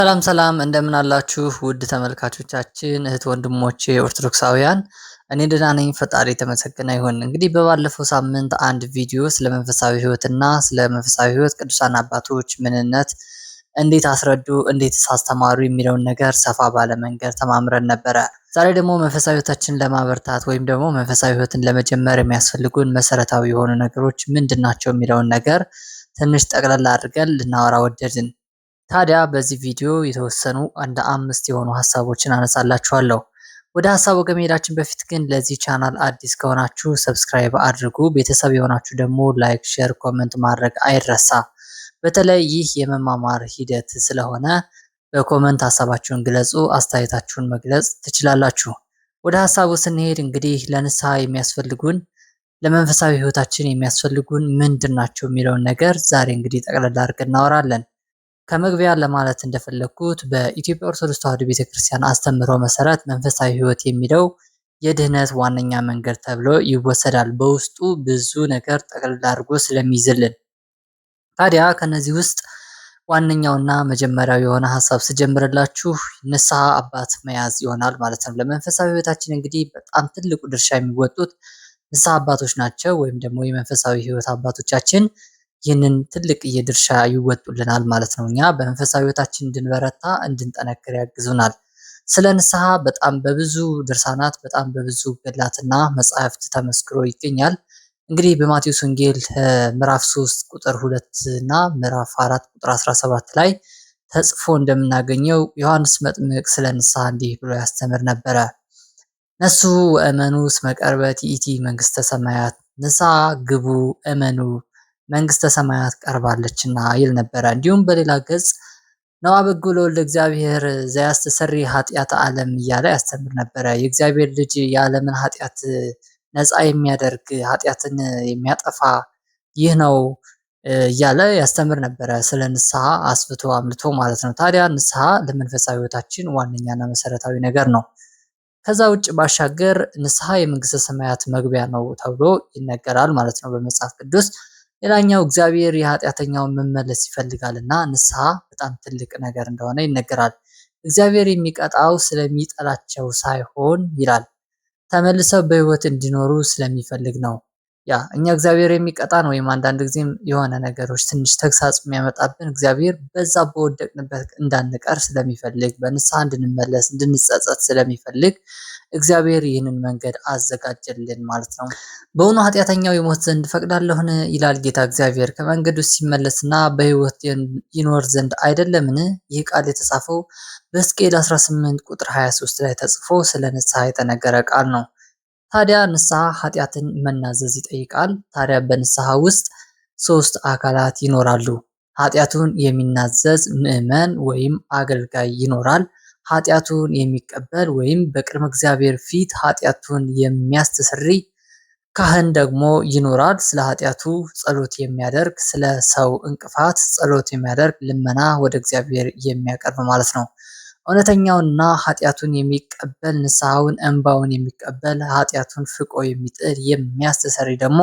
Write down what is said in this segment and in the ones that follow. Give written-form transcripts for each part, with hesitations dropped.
ሰላም ሰላም እንደምን አላችሁ ውድ ተመልካቾቻችን እህት ወንድሞቼ ኦርቶዶክሳውያን፣ እኔ ደህና ነኝ። ፈጣሪ የተመሰገነ ይሁን። እንግዲህ በባለፈው ሳምንት አንድ ቪዲዮ ስለ መንፈሳዊ ሕይወትና ስለ መንፈሳዊ ሕይወት ቅዱሳን አባቶች ምንነት እንዴት አስረዱ፣ እንዴት አስተማሩ የሚለውን ነገር ሰፋ ባለ መንገድ ተማምረን ነበረ። ዛሬ ደግሞ መንፈሳዊ ሕይወታችንን ለማበርታት ወይም ደግሞ መንፈሳዊ ሕይወትን ለመጀመር የሚያስፈልጉን መሰረታዊ የሆኑ ነገሮች ምንድን ናቸው የሚለውን ነገር ትንሽ ጠቅለል አድርገን ልናወራ ወደድን። ታዲያ በዚህ ቪዲዮ የተወሰኑ አንድ 5 የሆኑ ሀሳቦችን አነሳላችኋለሁ። ወደ ሀሳቡ ከመሄዳችን በፊት ግን ለዚህ ቻናል አዲስ ከሆናችሁ ሰብስክራይብ አድርጉ። ቤተሰብ የሆናችሁ ደግሞ ላይክ፣ ሼር፣ ኮመንት ማድረግ አይረሳ። በተለይ ይህ የመማማር ሂደት ስለሆነ በኮመንት ሀሳባችሁን ግለጹ። አስተያየታችሁን መግለጽ ትችላላችሁ። ወደ ሀሳቡ ስንሄድ እንግዲህ ለንስሐ የሚያስፈልጉን ለመንፈሳዊ ህይወታችን የሚያስፈልጉን ምንድን ናቸው የሚለውን ነገር ዛሬ እንግዲህ ጠቅለል አድርገን እናወራለን። ከመግቢያ ለማለት እንደፈለኩት በኢትዮጵያ ኦርቶዶክስ ተዋሕዶ ቤተክርስቲያን አስተምህሮ መሰረት መንፈሳዊ ህይወት የሚለው የድህነት ዋነኛ መንገድ ተብሎ ይወሰዳል። በውስጡ ብዙ ነገር ጠቅልል አድርጎ ስለሚይዝልን። ታዲያ ከነዚህ ውስጥ ዋነኛውና መጀመሪያው የሆነ ሀሳብ ስጀምርላችሁ ንስሐ አባት መያዝ ይሆናል ማለት ነው። ለመንፈሳዊ ህይወታችን እንግዲህ በጣም ትልቁ ድርሻ የሚወጡት ንስሐ አባቶች ናቸው፣ ወይም ደግሞ የመንፈሳዊ ህይወት አባቶቻችን ይህንን ትልቅዬ ድርሻ ይወጡልናል ማለት ነው። እኛ በመንፈሳዊ ህይወታችን እንድንበረታ እንድንጠነክር ያግዙናል። ስለ ንስሐ በጣም በብዙ ድርሳናት በጣም በብዙ ገድላትና መጻሕፍት ተመስክሮ ይገኛል። እንግዲህ በማቴዎስ ወንጌል ምዕራፍ 3 ቁጥር 2 እና ምዕራፍ 4 ቁጥር 17 ላይ ተጽፎ እንደምናገኘው ዮሐንስ መጥምቅ ስለ ንስሐ እንዲህ ብሎ ያስተምር ነበረ። ነሱ እመኑ እስመ ቀርበት ይእቲ መንግስተ ሰማያት፣ ንስሐ ግቡ እመኑ መንግስተ ሰማያት ቀርባለችና ይል ነበረ። እንዲሁም በሌላ ገጽ ነዋ በጎ ለወልደ እግዚአብሔር ዘያስተሰሪ ኃጢአተ ዓለም እያለ ያስተምር ነበረ። የእግዚአብሔር ልጅ የዓለምን ኃጢአት ነፃ የሚያደርግ ኃጢአትን የሚያጠፋ ይህ ነው እያለ ያስተምር ነበረ። ስለ ንስሐ አስፍቶ አምልቶ ማለት ነው። ታዲያ ንስሐ ለመንፈሳዊ ህይወታችን ዋነኛና መሰረታዊ ነገር ነው። ከዛ ውጭ ባሻገር ንስሐ የመንግስተ ሰማያት መግቢያ ነው ተብሎ ይነገራል ማለት ነው በመጽሐፍ ቅዱስ። ሌላኛው እግዚአብሔር የኃጢአተኛውን መመለስ ይፈልጋልና ንስሐ በጣም ትልቅ ነገር እንደሆነ ይነገራል። እግዚአብሔር የሚቀጣው ስለሚጠላቸው ሳይሆን ይላል ተመልሰው በህይወት እንዲኖሩ ስለሚፈልግ ነው። እኛ እግዚአብሔር የሚቀጣን ወይም አንዳንድ ጊዜም የሆነ ነገሮች ትንሽ ተግሳጽ የሚያመጣብን እግዚአብሔር በዛ በወደቅንበት እንዳንቀር ስለሚፈልግ በንስሐ እንድንመለስ እንድንጸጸት ስለሚፈልግ እግዚአብሔር ይህንን መንገድ አዘጋጀልን ማለት ነው። በእውኑ ኃጢአተኛው ይሞት ዘንድ ፈቅዳለሁን ይላል ጌታ እግዚአብሔር ከመንገዱ ሲመለስና በህይወት ይኖር ዘንድ አይደለምን? ይህ ቃል የተጻፈው በሕዝቅኤል 18 ቁጥር 23 ላይ ተጽፎ ስለ ንስሐ የተነገረ ቃል ነው። ታዲያ ንስሐ ኃጢአትን መናዘዝ ይጠይቃል። ታዲያ በንስሐ ውስጥ 3 አካላት ይኖራሉ። ኃጢአቱን የሚናዘዝ ምዕመን ወይም አገልጋይ ይኖራል። ኃጢአቱን የሚቀበል ወይም በቅድመ እግዚአብሔር ፊት ኃጢአቱን የሚያስተሰርይ ካህን ደግሞ ይኖራል። ስለ ኃጢአቱ ጸሎት የሚያደርግ ስለ ሰው እንቅፋት ጸሎት የሚያደርግ ልመና ወደ እግዚአብሔር የሚያቀርብ ማለት ነው። እውነተኛውና ኃጢአቱን የሚቀበል ንስሐውን እንባውን የሚቀበል ኃጢአቱን ፍቆ የሚጥል የሚያስተሰርይ ደግሞ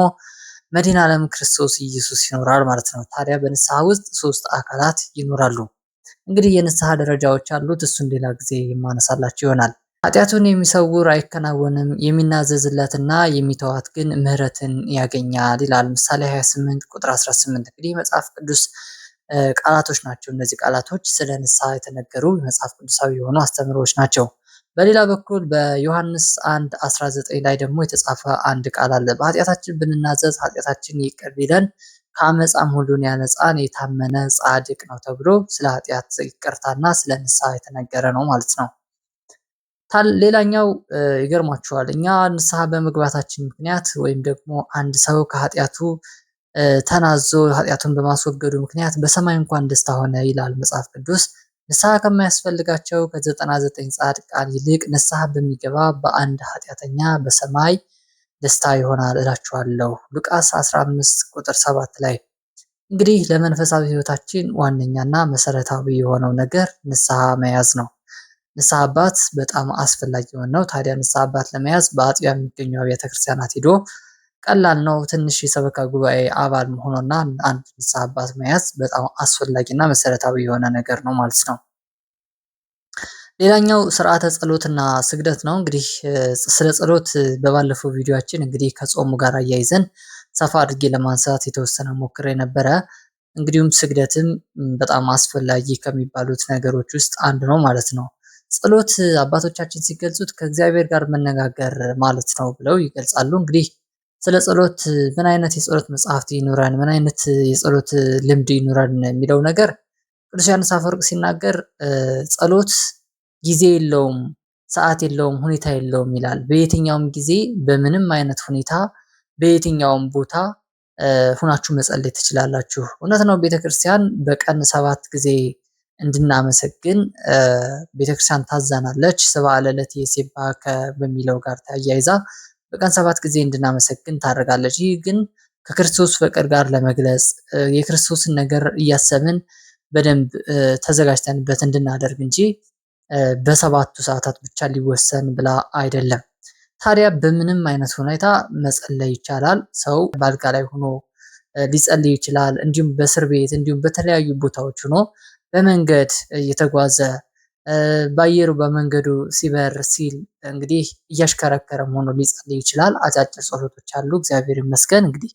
መድኃኔ ዓለም ክርስቶስ ኢየሱስ ይኖራል ማለት ነው። ታዲያ በንስሐ ውስጥ 3 አካላት ይኖራሉ። እንግዲህ የንስሐ ደረጃዎች አሉት። እሱን ሌላ ጊዜ የማነሳላችሁ ይሆናል። ኃጢአቱን የሚሰውር አይከናወንም፣ የሚናዘዝለትና የሚተዋት ግን ምሕረትን ያገኛል ይላል ምሳሌ 28 ቁጥር 18። እንግዲህ መጽሐፍ ቅዱስ ቃላቶች ናቸው። እነዚህ ቃላቶች ስለ ንስሐ የተነገሩ መጽሐፍ ቅዱሳዊ የሆኑ አስተምህሮዎች ናቸው። በሌላ በኩል በዮሐንስ 1:19 ላይ ደግሞ የተጻፈ አንድ ቃል አለ። በኃጢአታችን ብንናዘዝ ኃጢአታችን ይቅር ቢለን ከአመፃም ሁሉን ያነጻን የታመነ ጻድቅ ነው ተብሎ ስለ ኃጢአት ይቅርታና ስለ ንስሐ የተነገረ ነው ማለት ነው። ሌላኛው ይገርማችኋል፣ እኛ ንስሐ በመግባታችን ምክንያት ወይም ደግሞ አንድ ሰው ከኃጢአቱ ተናዞ ኃጢአቱን በማስወገዱ ምክንያት በሰማይ እንኳን ደስታ ሆነ ይላል መጽሐፍ ቅዱስ። ንስሐ ከማያስፈልጋቸው ከ99 ጻድቃን ይልቅ ንስሐ በሚገባ በአንድ ኃጢአተኛ በሰማይ ደስታ ይሆናል እላችኋለሁ። ሉቃስ 15 ቁጥር 7 ላይ። እንግዲህ ለመንፈሳዊ ህይወታችን ዋነኛና መሰረታዊ የሆነው ነገር ንስሐ መያዝ ነው። ንስሐ አባት በጣም አስፈላጊ ነው። ታዲያ ንስሐ አባት ለመያዝ በአጥቢያ የሚገኙ አብያተ ክርስቲያናት ሄዶ ቀላል ነው። ትንሽ የሰበካ ጉባኤ አባል መሆኑና አንድ ንስሐ አባት መያዝ በጣም አስፈላጊና መሰረታዊ የሆነ ነገር ነው ማለት ነው። ሌላኛው ስርዓተ ጸሎትና ስግደት ነው። እንግዲህ ስለ ጸሎት በባለፈው ቪዲዮአችን እንግዲህ ከጾሙ ጋር አያይዘን ሰፋ አድርጌ ለማንሳት የተወሰነ ሞክሬ ነበረ። እንግዲሁም ስግደትም በጣም አስፈላጊ ከሚባሉት ነገሮች ውስጥ አንዱ ነው ማለት ነው። ጸሎት አባቶቻችን ሲገልጹት ከእግዚአብሔር ጋር መነጋገር ማለት ነው ብለው ይገልጻሉ። እንግዲህ ስለ ጸሎት ምን አይነት የጸሎት መጽሐፍት ይኑረን፣ ምን አይነት የጸሎት ልምድ ይኑረን የሚለው ነገር ቅዱስ ዮሐንስ አፈወርቅ ሲናገር ጸሎት ጊዜ የለውም፣ ሰዓት የለውም፣ ሁኔታ የለውም ይላል። በየትኛውም ጊዜ በምንም አይነት ሁኔታ በየትኛውም ቦታ ሁናችሁ መጸለይ ትችላላችሁ። እውነት ነው። ቤተክርስቲያን በቀን 7 ጊዜ እንድናመሰግን ቤተክርስቲያን ታዛናለች። ስብሐ ለእለትየ ይሴብሐከ በሚለው ጋር ተያይዛ በቀን 7 ጊዜ እንድናመሰግን ታደርጋለች። ይህ ግን ከክርስቶስ ፍቅር ጋር ለመግለጽ የክርስቶስን ነገር እያሰብን በደንብ ተዘጋጅተንበት እንድናደርግ እንጂ በሰባቱ ሰዓታት ብቻ ሊወሰን ብላ አይደለም። ታዲያ በምንም አይነት ሁኔታ መጸለይ ይቻላል። ሰው በአልጋ ላይ ሆኖ ሊጸልይ ይችላል። እንዲሁም በእስር ቤት እንዲሁም በተለያዩ ቦታዎች ሆኖ በመንገድ እየተጓዘ በአየሩ በመንገዱ ሲበር ሲል እንግዲህ እያሽከረከረም ሆኖ ሊጸልይ ይችላል። አጫጭር ጸሎቶች አሉ። እግዚአብሔር ይመስገን። እንግዲህ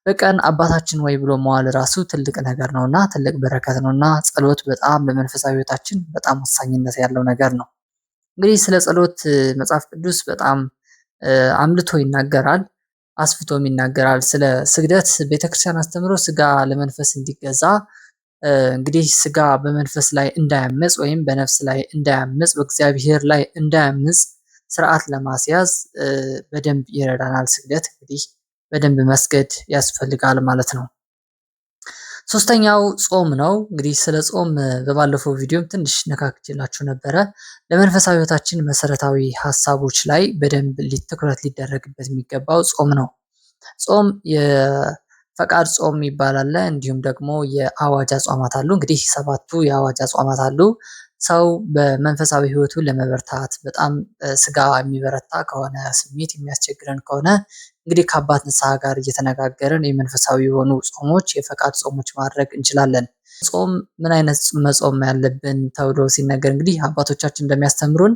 በቀን አባታችን ወይ ብሎ መዋል ራሱ ትልቅ ነገር ነውና ትልቅ በረከት ነውና ጸሎት በጣም ለመንፈሳዊ ሕይወታችን በጣም ወሳኝነት ያለው ነገር ነው። እንግዲህ ስለ ጸሎት መጽሐፍ ቅዱስ በጣም አምልቶ ይናገራል፣ አስፍቶም ይናገራል። ስለ ስግደት ቤተክርስቲያን አስተምሮ ስጋ ለመንፈስ እንዲገዛ እንግዲህ ስጋ በመንፈስ ላይ እንዳያምጽ ወይም በነፍስ ላይ እንዳያምጽ በእግዚአብሔር ላይ እንዳያምጽ ስርዓት ለማስያዝ በደንብ ይረዳናል። ስግደት እንግዲህ በደንብ መስገድ ያስፈልጋል ማለት ነው። ሶስተኛው ጾም ነው። እንግዲህ ስለ ጾም በባለፈው ቪዲዮም ትንሽ ነካክቼላችሁ ነበረ። ለመንፈሳዊ ሕይወታችን መሰረታዊ ሀሳቦች ላይ በደንብ ትኩረት ሊደረግበት የሚገባው ጾም ነው። ጾም የፈቃድ ጾም ይባላል። እንዲሁም ደግሞ የአዋጅ አጽዋማት አሉ። እንግዲህ 7ቱ የአዋጅ አጽዋማት አሉ። ሰው በመንፈሳዊ ሕይወቱ ለመበርታት በጣም ስጋ የሚበረታ ከሆነ ስሜት የሚያስቸግረን ከሆነ እንግዲህ ከአባት ንስሐ ጋር እየተነጋገርን የመንፈሳዊ የሆኑ ጾሞች የፈቃድ ጾሞች ማድረግ እንችላለን። ጾም ምን አይነት መጾም ያለብን ተብሎ ሲነገር እንግዲህ አባቶቻችን እንደሚያስተምሩን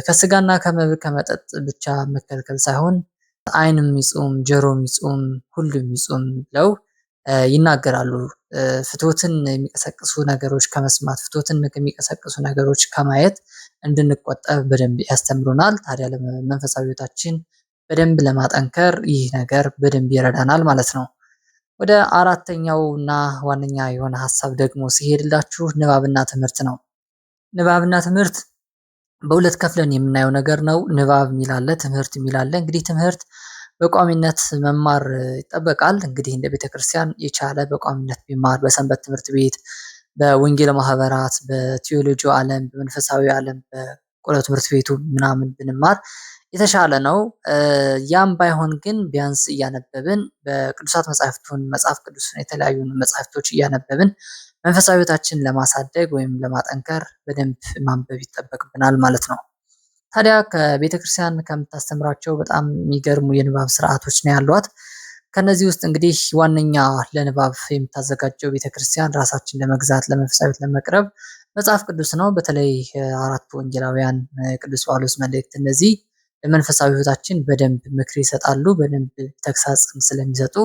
ከስጋና ከመብል ከመጠጥ ብቻ መከልከል ሳይሆን ዓይን የሚጾም ጆሮ የሚጾም ሁሉ የሚጾም ብለው ይናገራሉ። ፍትወትን የሚቀሰቅሱ ነገሮች ከመስማት ፍትወትን የሚቀሰቅሱ ነገሮች ከማየት እንድንቆጠብ በደንብ ያስተምሩናል። ታዲያ ለመንፈሳዊ ሕይወታችን በደንብ ለማጠንከር ይህ ነገር በደንብ ይረዳናል ማለት ነው። ወደ አራተኛው እና ዋነኛ የሆነ ሀሳብ ደግሞ ሲሄድላችሁ ንባብና ትምህርት ነው። ንባብና ትምህርት በሁለት ከፍለን የምናየው ነገር ነው። ንባብ የሚል አለ፣ ትምህርት የሚል አለ። እንግዲህ ትምህርት በቋሚነት መማር ይጠበቃል። እንግዲህ እንደ ቤተክርስቲያን የቻለ በቋሚነት ቢማር በሰንበት ትምህርት ቤት፣ በወንጌል ማህበራት፣ በቴዎሎጂ ዓለም፣ በመንፈሳዊ ዓለም፣ በቆሎ ትምህርት ቤቱ ምናምን ብንማር የተሻለ ነው። ያም ባይሆን ግን ቢያንስ እያነበብን በቅዱሳት መጽሐፍቱን መጽሐፍ ቅዱስን የተለያዩ መጽሐፍቶች እያነበብን መንፈሳዊ ሕይወታችንን ለማሳደግ ወይም ለማጠንከር በደንብ ማንበብ ይጠበቅብናል ማለት ነው። ታዲያ ከቤተክርስቲያን ከምታስተምራቸው በጣም የሚገርሙ የንባብ ስርዓቶች ነው ያሏት። ከነዚህ ውስጥ እንግዲህ ዋነኛ ለንባብ የምታዘጋጀው ቤተክርስቲያን ራሳችን ለመግዛት ለመንፈሳዊ ሕይወት ለመቅረብ መጽሐፍ ቅዱስ ነው። በተለይ አራቱ ወንጌላውያን፣ ቅዱስ ጳውሎስ መልእክት፣ እነዚህ ለመንፈሳዊ ሕይወታችን በደንብ ምክር ይሰጣሉ። በደንብ ተግሳጽም ስለሚሰጡ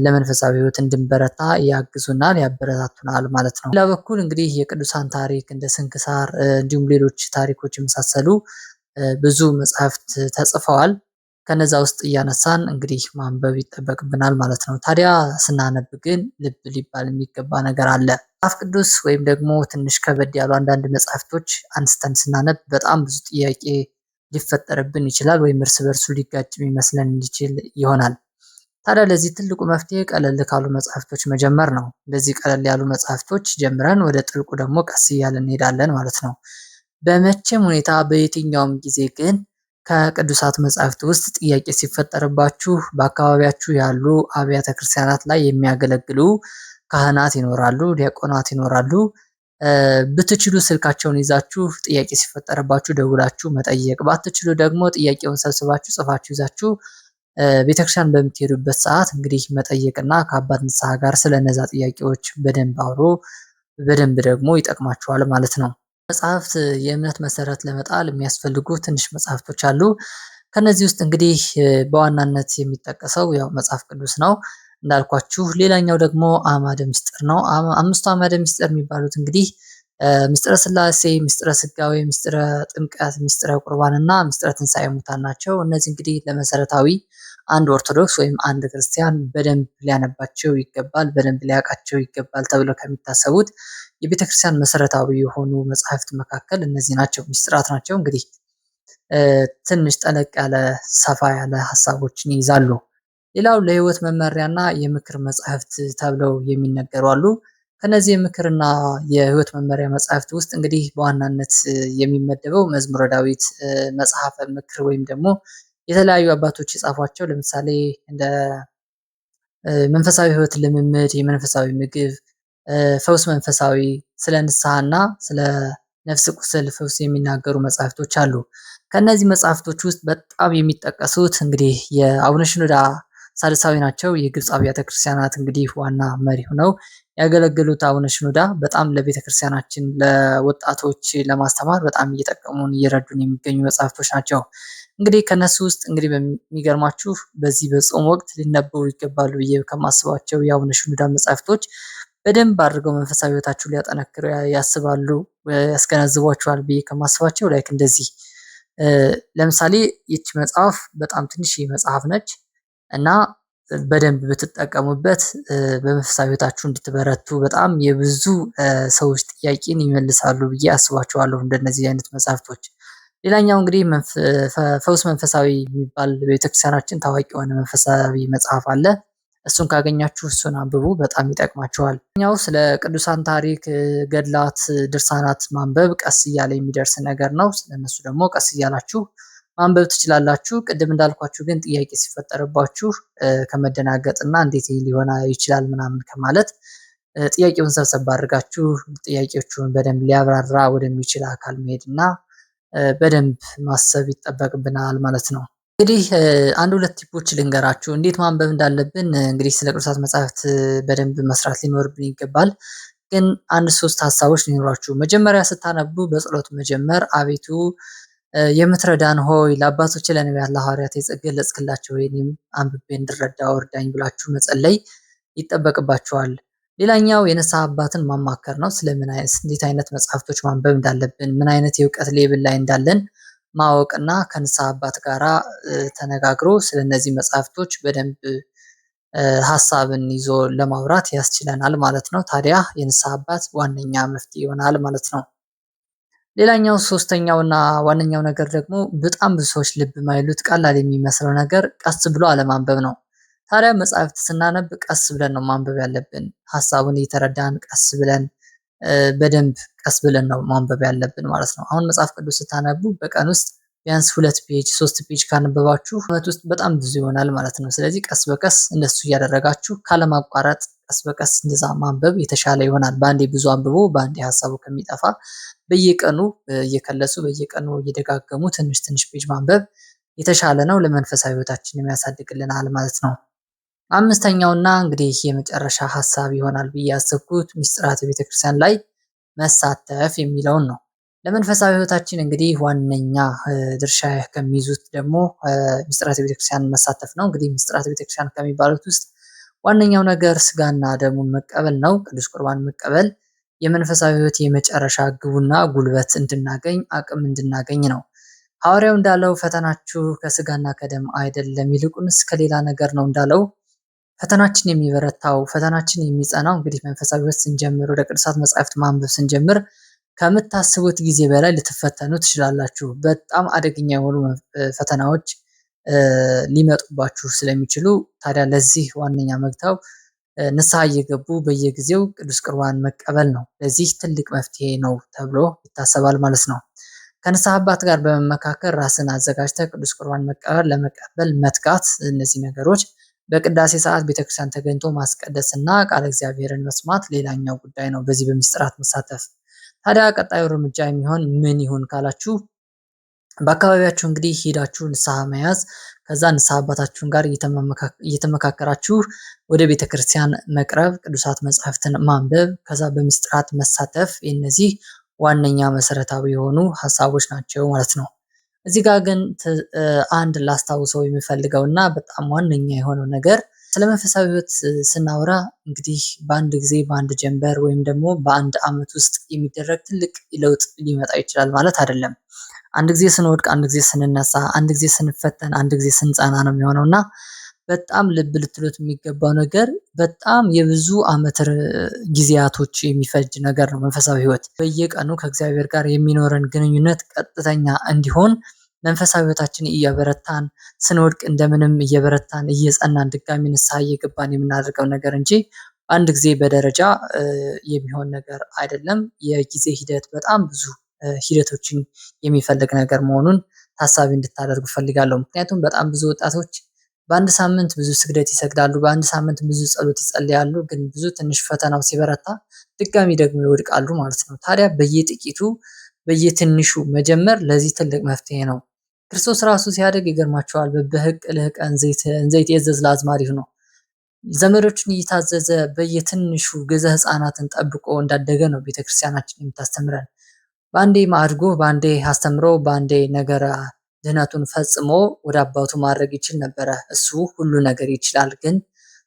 ለመንፈሳዊ ሕይወት እንድንበረታ ያግዙናል፣ ያበረታቱናል ማለት ነው። ሌላ በኩል እንግዲህ የቅዱሳን ታሪክ እንደ ስንክሳር እንዲሁም ሌሎች ታሪኮች የመሳሰሉ ብዙ መጽሐፍት ተጽፈዋል። ከነዛ ውስጥ እያነሳን እንግዲህ ማንበብ ይጠበቅብናል ማለት ነው። ታዲያ ስናነብ ግን ልብ ሊባል የሚገባ ነገር አለ። መጽሐፍ ቅዱስ ወይም ደግሞ ትንሽ ከበድ ያሉ አንዳንድ መጽሐፍቶች አንስተን ስናነብ በጣም ብዙ ጥያቄ ሊፈጠርብን ይችላል፣ ወይም እርስ በርሱ ሊጋጭ የሚመስለን እንዲችል ይሆናል። ታዲያ ለዚህ ትልቁ መፍትሄ ቀለል ካሉ መጽሐፍቶች መጀመር ነው። እንደዚህ ቀለል ያሉ መጽሐፍቶች ጀምረን ወደ ጥልቁ ደግሞ ቀስ እያልን እንሄዳለን ማለት ነው። በመቼም ሁኔታ በየትኛውም ጊዜ ግን ከቅዱሳት መጽሐፍት ውስጥ ጥያቄ ሲፈጠርባችሁ በአካባቢያችሁ ያሉ አብያተ ክርስቲያናት ላይ የሚያገለግሉ ካህናት ይኖራሉ፣ ዲያቆናት ይኖራሉ። ብትችሉ ስልካቸውን ይዛችሁ ጥያቄ ሲፈጠርባችሁ ደውላችሁ መጠየቅ፣ ባትችሉ ደግሞ ጥያቄውን ሰብስባችሁ ጽፋችሁ ይዛችሁ ቤተክርስቲያን በምትሄዱበት ሰዓት እንግዲህ መጠየቅና ከአባት ንስሐ ጋር ስለነዛ ጥያቄዎች በደንብ አውሮ በደንብ ደግሞ ይጠቅማችኋል ማለት ነው። መጽሐፍት የእምነት መሰረት ለመጣል የሚያስፈልጉ ትንሽ መጽሐፍቶች አሉ። ከነዚህ ውስጥ እንግዲህ በዋናነት የሚጠቀሰው ያው መጽሐፍ ቅዱስ ነው እንዳልኳችሁ። ሌላኛው ደግሞ አዕማደ ምስጢር ነው። አምስቱ አዕማደ ምስጢር የሚባሉት እንግዲህ ምስጢረ ሥላሴ፣ ምስጢረ ሥጋዌ፣ ምስጢረ ጥምቀት፣ ምስጢረ ቁርባን እና ምስጢረ ትንሣኤ ሙታን ናቸው። እነዚህ እንግዲህ ለመሰረታዊ አንድ ኦርቶዶክስ ወይም አንድ ክርስቲያን በደንብ ሊያነባቸው ይገባል፣ በደንብ ሊያውቃቸው ይገባል ተብለው ከሚታሰቡት የቤተክርስቲያን መሰረታዊ የሆኑ መጽሐፍት መካከል እነዚህ ናቸው፣ ምስጢራት ናቸው። እንግዲህ ትንሽ ጠለቅ ያለ ሰፋ ያለ ሀሳቦችን ይይዛሉ። ሌላው ለህይወት መመሪያና የምክር መጽሐፍት ተብለው የሚነገሩ አሉ። ከነዚህ የምክርና የህይወት መመሪያ መጽሐፍት ውስጥ እንግዲህ በዋናነት የሚመደበው መዝሙረ ዳዊት፣ መጽሐፈ ምክር ወይም ደግሞ የተለያዩ አባቶች የጻፏቸው ለምሳሌ እንደ መንፈሳዊ ህይወት ልምምድ፣ የመንፈሳዊ ምግብ፣ ፈውስ መንፈሳዊ፣ ስለ ንስሐና ስለ ነፍስ ቁስል ፈውስ የሚናገሩ መጽሐፍቶች አሉ። ከነዚህ መጽሐፍቶች ውስጥ በጣም የሚጠቀሱት እንግዲህ የአቡነ ሽኖዳ ሳልሳዊ ናቸው። የግብፅ አብያተ ክርስቲያናት እንግዲህ ዋና መሪ ሆነው ያገለገሉት አቡነ ሽኖዳ በጣም ለቤተክርስቲያናችን ለወጣቶች ለማስተማር በጣም እየጠቀሙን እየረዱን የሚገኙ መጽሐፍቶች ናቸው። እንግዲህ ከነሱ ውስጥ እንግዲህ በሚገርማችሁ በዚህ በጾም ወቅት ሊነበቡ ይገባሉ ብዬ ከማስባቸው የአቡነ ሽኖዳ መጽሐፍቶች በደንብ አድርገው መንፈሳዊ ህይወታችሁ ሊያጠነክሩ ያስባሉ፣ ያስገነዝቧቸዋል ብዬ ከማስባቸው ላይክ እንደዚህ ለምሳሌ ይቺ መጽሐፍ በጣም ትንሽ መጽሐፍ ነች እና በደንብ ብትጠቀሙበት በመንፈሳዊ ህይወታችሁ እንድትበረቱ በጣም የብዙ ሰዎች ጥያቄን ይመልሳሉ ብዬ አስባቸዋለሁ እንደነዚህ አይነት መጽሐፍቶች። ሌላኛው እንግዲህ ፈውስ መንፈሳዊ የሚባል በቤተክርስቲያናችን ታዋቂ የሆነ መንፈሳዊ መጽሐፍ አለ። እሱን ካገኛችሁ እሱን አንብቡ፣ በጣም ይጠቅማችኋል። ኛው ስለ ቅዱሳን ታሪክ፣ ገድላት፣ ድርሳናት ማንበብ ቀስ እያለ የሚደርስ ነገር ነው። ስለነሱ ደግሞ ቀስ እያላችሁ ማንበብ ትችላላችሁ። ቅድም እንዳልኳችሁ ግን ጥያቄ ሲፈጠርባችሁ ከመደናገጥና እንዴት ሊሆን ይችላል ምናምን ከማለት ጥያቄውን ሰብሰብ አድርጋችሁ ጥያቄዎቹን በደንብ ሊያብራራ ወደሚችል አካል መሄድና በደንብ ማሰብ ይጠበቅብናል ማለት ነው። እንግዲህ አንድ ሁለት ቲፖች ልንገራችሁ እንዴት ማንበብ እንዳለብን። እንግዲህ ስለ ቅዱሳት መጽሐፍት በደንብ መስራት ሊኖርብን ይገባል። ግን አንድ ሶስት ሀሳቦች ሊኖራችሁ። መጀመሪያ ስታነቡ በጸሎት መጀመር፣ አቤቱ የምትረዳን ሆይ ለአባቶች ለነቢያት ለሐዋርያት የገለጽክላቸው እኔም አንብቤ እንድረዳ እርዳኝ ብላችሁ መጸለይ ይጠበቅባችኋል። ሌላኛው የንስሐ አባትን ማማከር ነው። እንዴት አይነት መጽሐፍቶች ማንበብ እንዳለብን፣ ምን አይነት የእውቀት ሌብል ላይ እንዳለን ማወቅና ከንስሐ አባት ጋራ ተነጋግሮ ስለነዚህ መጽሐፍቶች በደንብ ሀሳብን ይዞ ለማውራት ያስችለናል ማለት ነው። ታዲያ የንስሐ አባት ዋነኛ መፍትሄ ይሆናል ማለት ነው። ሌላኛው ሶስተኛውና ዋነኛው ነገር ደግሞ በጣም ብዙ ሰዎች ልብ ማይሉት ቀላል የሚመስለው ነገር ቀስ ብሎ አለማንበብ ነው። ታዲያ መጽሐፍት ስናነብ ቀስ ብለን ነው ማንበብ ያለብን። ሀሳቡን እየተረዳን ቀስ ብለን በደንብ ቀስ ብለን ነው ማንበብ ያለብን ማለት ነው። አሁን መጽሐፍ ቅዱስ ስታነቡ በቀን ውስጥ ቢያንስ 2 ፔጅ 3 ፔጅ ካነበባችሁ ዓመት ውስጥ በጣም ብዙ ይሆናል ማለት ነው። ስለዚህ ቀስ በቀስ እንደሱ እያደረጋችሁ ካለማቋረጥ ቀስ በቀስ እንደዛ ማንበብ የተሻለ ይሆናል። በአንዴ ብዙ አንብቦ በአንዴ ሀሳቡ ከሚጠፋ በየቀኑ እየከለሱ በየቀኑ እየደጋገሙ ትንሽ ትንሽ ፔጅ ማንበብ የተሻለ ነው። ለመንፈሳዊ ህይወታችን የሚያሳድግልናል ማለት ነው። አምስተኛውና እንግዲህ የመጨረሻ ሀሳብ ይሆናል ብዬ ያሰብኩት ምስጢራተ ቤተክርስቲያን ላይ መሳተፍ የሚለውን ነው። ለመንፈሳዊ ህይወታችን እንግዲህ ዋነኛ ድርሻ ከሚይዙት ደግሞ ምስጢራተ ቤተክርስቲያን መሳተፍ ነው። እንግዲህ ምስጢራተ ቤተክርስቲያን ከሚባሉት ውስጥ ዋነኛው ነገር ስጋና ደሙን መቀበል ነው። ቅዱስ ቁርባን መቀበል የመንፈሳዊ ህይወት የመጨረሻ ግቡና ጉልበት እንድናገኝ አቅም እንድናገኝ ነው። ሐዋርያው እንዳለው ፈተናችሁ ከስጋና ከደም አይደለም ይልቁንስ ከሌላ ነገር ነው እንዳለው ፈተናችን የሚበረታው ፈተናችን የሚጸናው እንግዲህ መንፈሳዊ ህይወት ስንጀምር ወደ ቅዱሳት መጻሕፍት ማንበብ ስንጀምር ከምታስቡት ጊዜ በላይ ልትፈተኑ ትችላላችሁ። በጣም አደገኛ የሆኑ ፈተናዎች ሊመጡባችሁ ስለሚችሉ ታዲያ ለዚህ ዋነኛ መግታው ንስሐ እየገቡ በየጊዜው ቅዱስ ቁርባን መቀበል ነው። ለዚህ ትልቅ መፍትሄ ነው ተብሎ ይታሰባል ማለት ነው። ከንስሐ አባት ጋር በመመካከር ራስን አዘጋጅተህ ቅዱስ ቁርባን ለመቀበል መትጋት፣ እነዚህ ነገሮች በቅዳሴ ሰዓት ቤተክርስቲያን ተገኝቶ ማስቀደስ እና ቃለ እግዚአብሔርን መስማት ሌላኛው ጉዳይ ነው። በዚህ በምስጢራት መሳተፍ። ታዲያ ቀጣዩ እርምጃ የሚሆን ምን ይሁን ካላችሁ በአካባቢያችሁ እንግዲህ ሄዳችሁ ንስሐ መያዝ፣ ከዛ ንስሐ አባታችሁን ጋር እየተመካከራችሁ ወደ ቤተክርስቲያን መቅረብ፣ ቅዱሳት መጻሕፍትን ማንበብ፣ ከዛ በምስጢራት መሳተፍ። እነዚህ ዋነኛ መሰረታዊ የሆኑ ሀሳቦች ናቸው ማለት ነው። እዚህ ጋር ግን አንድ ላስታውሰው የሚፈልገውና በጣም ዋነኛ የሆነው ነገር ስለ መንፈሳዊ ህይወት ስናወራ እንግዲህ በአንድ ጊዜ በአንድ ጀንበር ወይም ደግሞ በአንድ አመት ውስጥ የሚደረግ ትልቅ ለውጥ ሊመጣ ይችላል ማለት አይደለም። አንድ ጊዜ ስንወድቅ፣ አንድ ጊዜ ስንነሳ፣ አንድ ጊዜ ስንፈተን፣ አንድ ጊዜ ስንጸና ነው የሚሆነው እና በጣም ልብ ልትሉት የሚገባው ነገር በጣም የብዙ አመት ጊዜያቶች የሚፈጅ ነገር ነው። መንፈሳዊ ህይወት በየቀኑ ከእግዚአብሔር ጋር የሚኖረን ግንኙነት ቀጥተኛ እንዲሆን መንፈሳዊ ህይወታችን እያበረታን ስንወድቅ እንደምንም እየበረታን እየጸናን ድጋሚ ንስሐ እየገባን የምናደርገው ነገር እንጂ አንድ ጊዜ በደረጃ የሚሆን ነገር አይደለም። የጊዜ ሂደት በጣም ብዙ ሂደቶችን የሚፈልግ ነገር መሆኑን ታሳቢ እንድታደርጉ ፈልጋለሁ። ምክንያቱም በጣም ብዙ ወጣቶች በአንድ ሳምንት ብዙ ስግደት ይሰግዳሉ፣ በአንድ ሳምንት ብዙ ጸሎት ይጸልያሉ። ግን ብዙ ትንሽ ፈተናው ሲበረታ ድጋሚ ደግሞ ይወድቃሉ ማለት ነው። ታዲያ በየጥቂቱ በየትንሹ መጀመር ለዚህ ትልቅ መፍትሄ ነው። ክርስቶስ ራሱ ሲያደግ ይገርማቸዋል። በበህቅ ልህቀ እንዘይት የዘዝ ለአዝማሪሁ ነው። ዘመዶችን እየታዘዘ በየትንሹ ገዛ ህፃናትን ጠብቆ እንዳደገ ነው ቤተክርስቲያናችን የምታስተምረን። በአንዴ ማድጎ በአንዴ አስተምሮ በአንዴ ነገረ ድህነቱን ፈጽሞ ወደ አባቱ ማድረግ ይችል ነበረ። እሱ ሁሉ ነገር ይችላል። ግን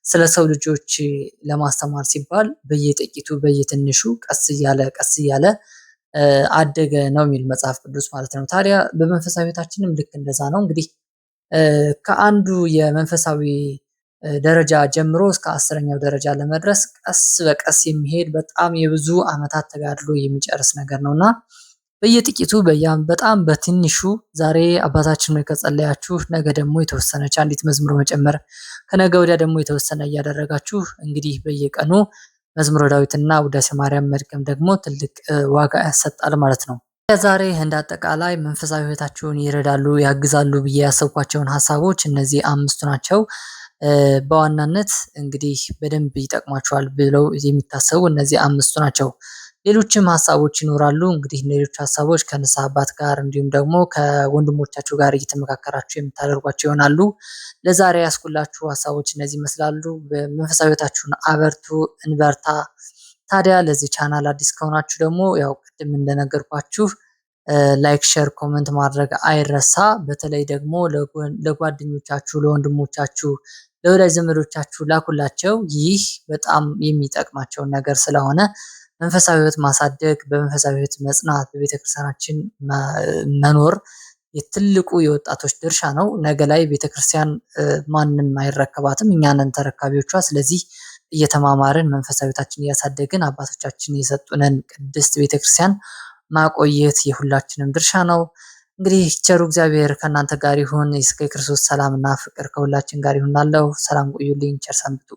ስለ ሰው ልጆች ለማስተማር ሲባል በየጥቂቱ በየትንሹ ቀስ እያለ አደገ ነው የሚል መጽሐፍ ቅዱስ ማለት ነው። ታዲያ በመንፈሳዊ ህይወታችንም ልክ እንደዛ ነው። እንግዲህ ከአንዱ የመንፈሳዊ ደረጃ ጀምሮ እስከ 10ኛው ደረጃ ለመድረስ ቀስ በቀስ የሚሄድ በጣም የብዙ አመታት ተጋድሎ የሚጨርስ ነገር ነውና በየጥቂቱ በጣም በትንሹ ዛሬ አባታችን ሆይ ከጸለያችሁ ነገ ደግሞ የተወሰነች አንዲት መዝሙር መጨመር፣ ከነገ ወዲያ ደግሞ የተወሰነ እያደረጋችሁ እንግዲህ በየቀኑ መዝሙረ ዳዊትና ውዳሴ ማርያም መድገም ደግሞ ትልቅ ዋጋ ያሰጣል ማለት ነው። ዛሬ እንደ አጠቃላይ መንፈሳዊ ህይወታችሁን ይረዳሉ፣ ያግዛሉ ብዬ ያሰብኳቸውን ሀሳቦች እነዚህ አምስቱ ናቸው። በዋናነት እንግዲህ በደንብ ይጠቅማቸዋል ብለው የሚታሰቡ እነዚህ አምስቱ ናቸው። ሌሎችም ሀሳቦች ይኖራሉ። እንግዲህ ሌሎች ሀሳቦች ከንስሐ አባት ጋር እንዲሁም ደግሞ ከወንድሞቻችሁ ጋር እየተመካከራችሁ የምታደርጓቸው ይሆናሉ። ለዛሬ ያስኩላችሁ ሀሳቦች እነዚህ ይመስላሉ። በመንፈሳዊ ህይወታችሁን አበርቱ፣ እንበርታ። ታዲያ ለዚህ ቻናል አዲስ ከሆናችሁ ደግሞ ያው ቅድም እንደነገርኳችሁ ላይክ፣ ሼር፣ ኮመንት ማድረግ አይረሳ። በተለይ ደግሞ ለጓደኞቻችሁ፣ ለወንድሞቻችሁ፣ ለወዳጅ ዘመዶቻችሁ ላኩላቸው። ይህ በጣም የሚጠቅማቸውን ነገር ስለሆነ መንፈሳዊ ህይወት ማሳደግ፣ በመንፈሳዊ ህይወት መጽናት፣ በቤተክርስቲያናችን መኖር የትልቁ የወጣቶች ድርሻ ነው። ነገ ላይ ቤተክርስቲያን ማንም አይረከባትም፣ እኛ ነን ተረካቢዎቿ። ስለዚህ እየተማማርን መንፈሳዊ ህይወታችንን እያሳደግን አባቶቻችን የሰጡንን ቅድስት ቤተክርስቲያን ማቆየት የሁላችንም ድርሻ ነው። እንግዲህ ቸሩ እግዚአብሔር ከእናንተ ጋር ይሁን። የክርስቶስ ሰላምና ፍቅር ከሁላችን ጋር ይሁን። ሰላም ቆዩልኝ። ቸር ሰንብቱ።